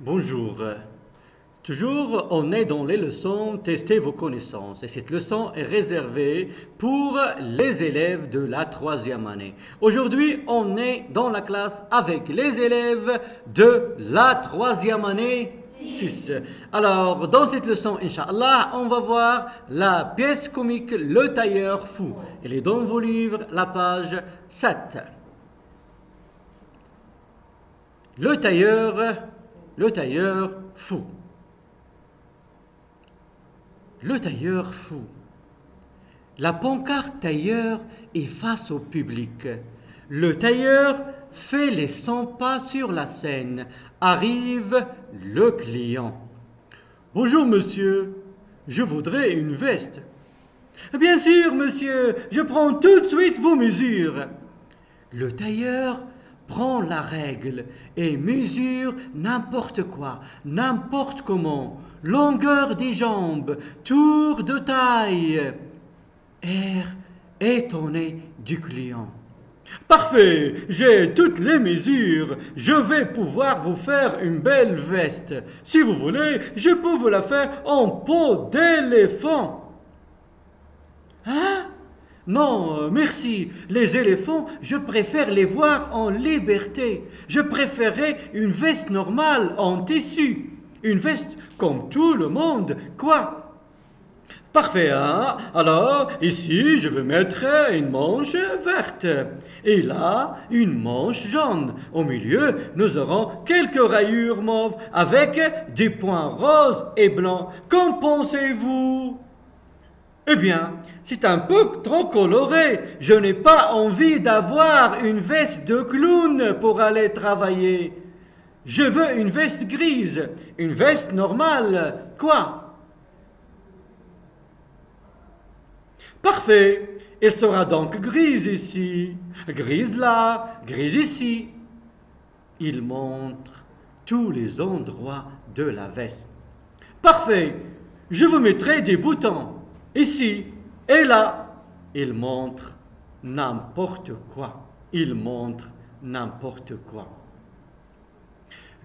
Bonjour. Toujours, on est dans les leçons Testez vos connaissances et cette leçon est réservée pour les élèves de la troisième année. Aujourd'hui, on est dans la classe avec les élèves de la troisième année 6. Alors, dans cette leçon, Inch'Allah, on va voir la pièce comique Le Tailleur Fou. Elle est dans vos livres, la page 7. Le tailleur fou. Le tailleur fou. La pancarte tailleur est face au public. Le tailleur fait les 100 pas sur la scène. Arrive le client. Bonjour monsieur, je voudrais une veste. Bien sûr monsieur, je prends tout de suite vos mesures. Le tailleur prend la règle et mesure n'importe quoi, n'importe comment, longueur des jambes, tour de taille. Air étonné du client. Parfait, j'ai toutes les mesures, je vais pouvoir vous faire une belle veste. Si vous voulez, je peux vous la faire en peau d'éléphant. Hein? Non, merci. Les éléphants, je préfère les voir en liberté. Je préférerais une veste normale en tissu. Une veste comme tout le monde, quoi. Parfait, hein? Alors, ici, je vais mettre une manche verte. Et là, une manche jaune. Au milieu, nous aurons quelques rayures mauves avec des points roses et blancs. Qu'en pensez-vous? Eh bien, c'est un peu trop coloré. Je n'ai pas envie d'avoir une veste de clown pour aller travailler. Je veux une veste grise, une veste normale. Quoi? Parfait. Elle sera donc grise ici, grise là, grise ici. Il montre tous les endroits de la veste. Parfait. Je vous mettrai des boutons. Ici et là, il montre n'importe quoi. Il montre n'importe quoi.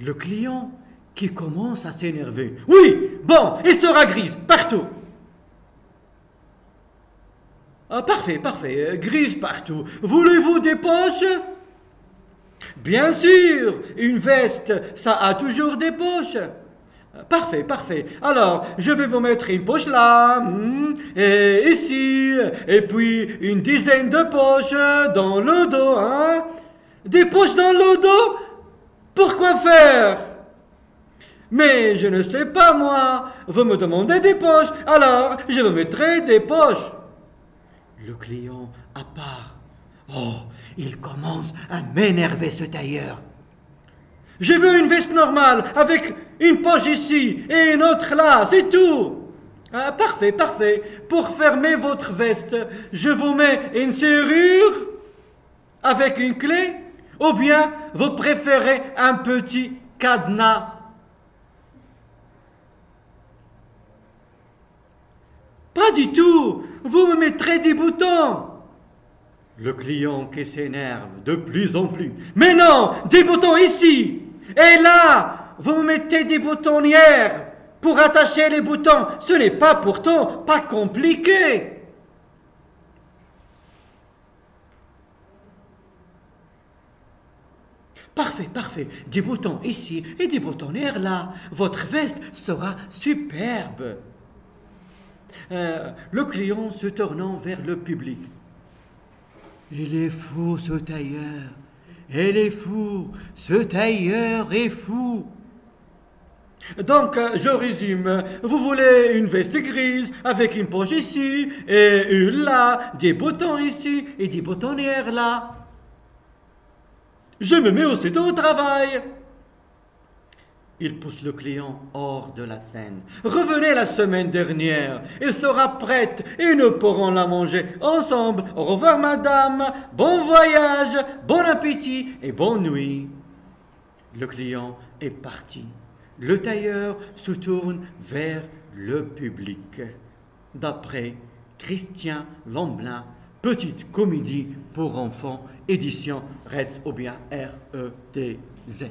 Le client qui commence à s'énerver. Oui, bon, il sera grise partout. Ah, parfait, parfait, grise partout. Voulez-vous des poches? Bien sûr, une veste, ça a toujours des poches. Parfait, parfait. Alors, je vais vous mettre une poche là, et ici, et puis une dizaine de poches dans le dos, hein? Des poches dans le dos? Pourquoi faire? Mais je ne sais pas moi. Vous me demandez des poches, alors je vous mettrai des poches. Le client à part. Oh, il commence à m'énerver ce tailleur. Je veux une veste normale avec une poche ici et une autre là, c'est tout. Ah, parfait, parfait. Pour fermer votre veste, je vous mets une serrure avec une clé ou bien vous préférez un petit cadenas? Pas du tout. Vous me mettrez des boutons. Le client qui s'énerve de plus en plus. Mais non, des boutons ici. Et là, vous mettez des boutonnières pour attacher les boutons. Ce n'est pas pourtant pas compliqué. Parfait, parfait. Des boutons ici et des boutonnières là. Votre veste sera superbe. Le client se tournant vers le public. Il est fou ce tailleur. Il est fou, ce tailleur est fou. Donc, je résume. Vous voulez une veste grise avec une poche ici et une là, des boutons ici et des boutonnières là. Je me mets aussitôt au travail. Il pousse le client hors de la scène. Revenez la semaine dernière. Elle sera prête et nous pourrons la manger ensemble. Au revoir, madame. Bon voyage, bon appétit et bonne nuit. Le client est parti. Le tailleur se tourne vers le public. D'après Christian Lamblin, petite comédie pour enfants, édition Retz ou bien RETZ.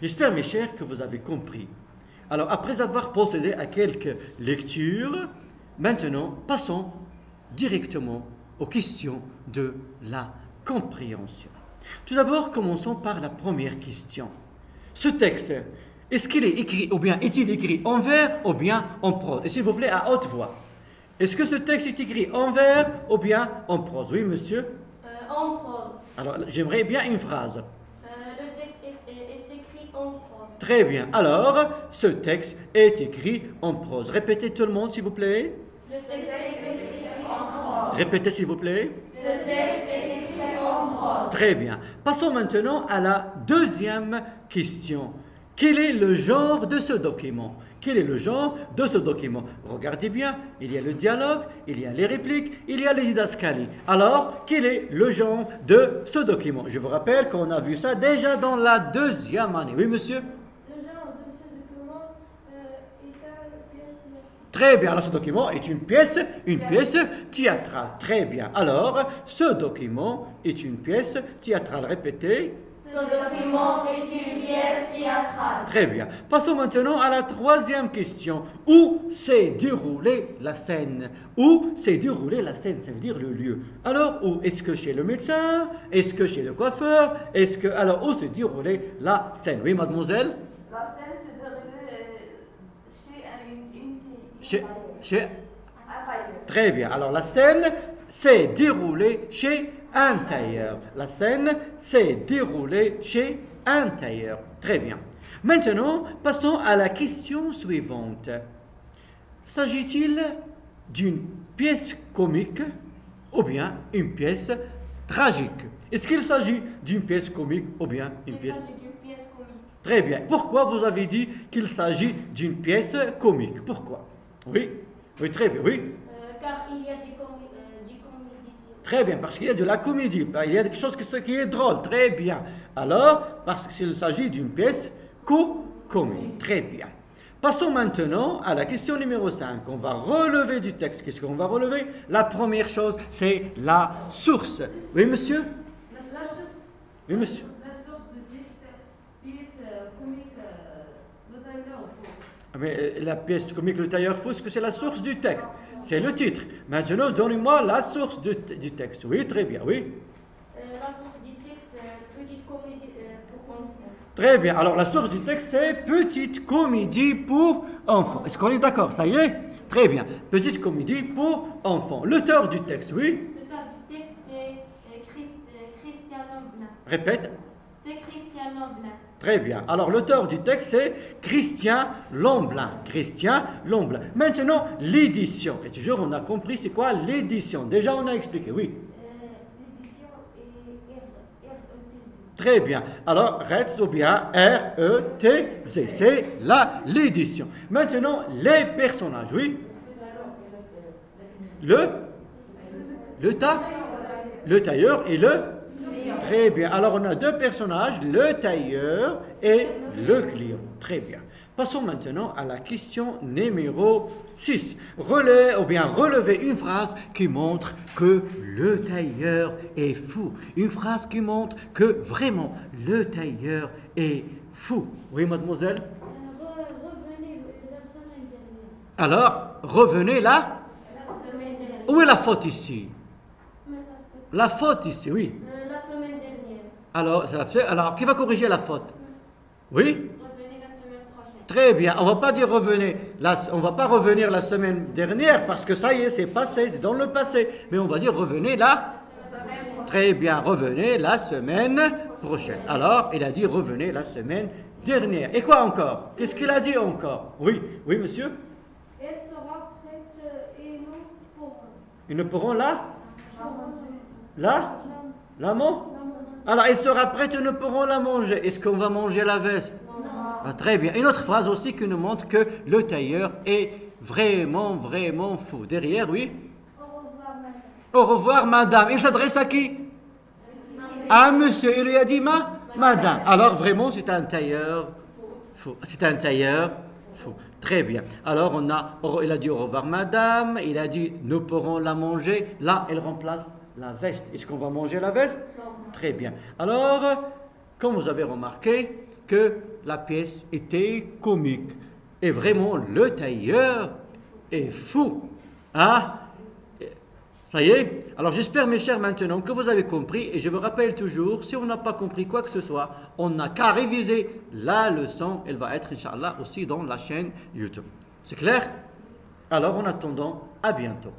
J'espère, mes chers, que vous avez compris. Alors, après avoir procédé à quelques lectures, maintenant, passons directement aux questions de la compréhension. Tout d'abord, commençons par la première question. Ce texte, est-ce qu'il est écrit, ou bien est-il écrit en vers, ou bien en prose? Et s'il vous plaît, à haute voix. Est-ce que ce texte est écrit en vers, ou bien en prose? Oui, monsieur? En prose. Alors, j'aimerais bien une phrase. Le texte est écrit en prose. Très bien. Alors, ce texte est écrit en prose. Répétez tout le monde, s'il vous plaît. Le texte est écrit en prose. Répétez, s'il vous plaît. Ce texte est écrit en prose. Très bien. Passons maintenant à la deuxième question. Quel est le genre de ce document? Quel est le genre de ce document? Regardez bien, il y a le dialogue, il y a les répliques, il y a les didascalies. Alors, quel est le genre de ce document? Je vous rappelle qu'on a vu ça déjà dans la deuxième année. Oui, monsieur? Le genre de ce document est une pièce. Très bien, alors ce document est une pièce théâtrale. Très bien. Alors, ce document est une pièce théâtrale. Répétez. Ce document est une pièce théâtrale. Très bien. Passons maintenant à la troisième question. Où s'est déroulée la scène? Où s'est déroulée la scène? Ça veut dire le lieu. Alors, où? Est-ce que chez le médecin? Est-ce que chez le coiffeur? Alors, où s'est déroulée la scène? Oui, mademoiselle? La scène s'est déroulée chez Chez... un tailleur. Très bien. Alors, la scène s'est déroulée chez un tailleur. La scène s'est déroulée chez un tailleur. Très bien. Maintenant, passons à la question suivante. S'agit-il d'une pièce comique ou bien une pièce tragique? Est-ce qu'il s'agit d'une pièce comique ou bien une pièce... Il s'agit d'une pièce comique. Très bien. Pourquoi vous avez dit qu'il s'agit d'une pièce comique? Pourquoi? Oui, oui, très bien, oui. Car il y a du comédie. Très bien, parce qu'il y a de la comédie, il y a quelque chose qui est drôle, très bien. Alors, parce qu'il s'agit d'une pièce comique, très bien. Passons maintenant à la question numéro 5. On va relever du texte. Qu'est-ce qu'on va relever? La première chose, c'est la source. Oui, monsieur? Oui, monsieur. La source du texte, pièce comique, le tailleur faux. Mais la pièce comique, le tailleur fou, est-ce que c'est la source du texte? C'est le titre. Maintenant, donnez-moi la source du texte. Oui, très bien, oui. La source du texte, petite comédie pour enfants. Très bien. Alors, la source du texte, c'est petite comédie pour enfants. Est-ce qu'on est d'accord? Ça y est? Très bien. Petite comédie pour enfants. L'auteur du texte, oui? L'auteur du texte, c'est Christian Lemblin. Répète. C'est Christian Lemblin. Très bien. Alors, l'auteur du texte, c'est Christian Lemblin. Christian Lemblin. Maintenant, l'édition. Et toujours, on a compris c'est quoi l'édition. Déjà, on a expliqué, oui. L'édition est RETZ. Très bien. Alors, RETZ ou bien R-E-T-Z. C'est l'édition. Maintenant, les personnages, oui. Le tailleur et le... Très bien. Alors, on a deux personnages, le tailleur et le client. Très bien. Passons maintenant à la question numéro 6. Relevez une phrase qui montre que le tailleur est fou. Une phrase qui montre que vraiment le tailleur est fou. Oui, mademoiselle? Revenez la semaine dernière. Alors, revenez là. La semaine dernière. Où est la faute ici? La faute ici, oui. La semaine dernière. Alors, qui va corriger la faute? Oui? Revenez la semaine prochaine. Très bien. On va pas dire revenez. On va pas revenir la semaine dernière parce que ça y est, c'est passé, c'est dans le passé. Mais on va dire revenez là. Très bien. Revenez la semaine prochaine. Alors, il a dit revenez la semaine dernière. Et quoi encore? Qu'est-ce qu'il a dit encore? Oui, oui, monsieur? Elle sera prête et nous pourrons. Ils ne pourront là? Alors, elle sera prête et nous pourrons la manger. Est-ce qu'on va manger la veste? Ah, très bien. Une autre phrase aussi qui nous montre que le tailleur est vraiment, vraiment fou. Derrière, oui. Au revoir, madame. Au revoir, madame. Il s'adresse à qui? À monsieur. Il lui a dit madame. Alors, vraiment, c'est un tailleur fou. C'est un tailleur fou. Très bien. Alors, il a dit au revoir, madame. Il a dit, nous pourrons la manger. Là, elle remplace la veste. Est-ce qu'on va manger la veste? Très bien. Alors, comme vous avez remarqué, que la pièce était comique. Et vraiment, le tailleur est fou. Hein? Ça y est? Alors j'espère, mes chers, maintenant que vous avez compris. Et je vous rappelle toujours, si on n'a pas compris quoi que ce soit, on n'a qu'à réviser la leçon. Elle va être, Inch'Allah, aussi dans la chaîne YouTube. C'est clair? Alors en attendant, à bientôt.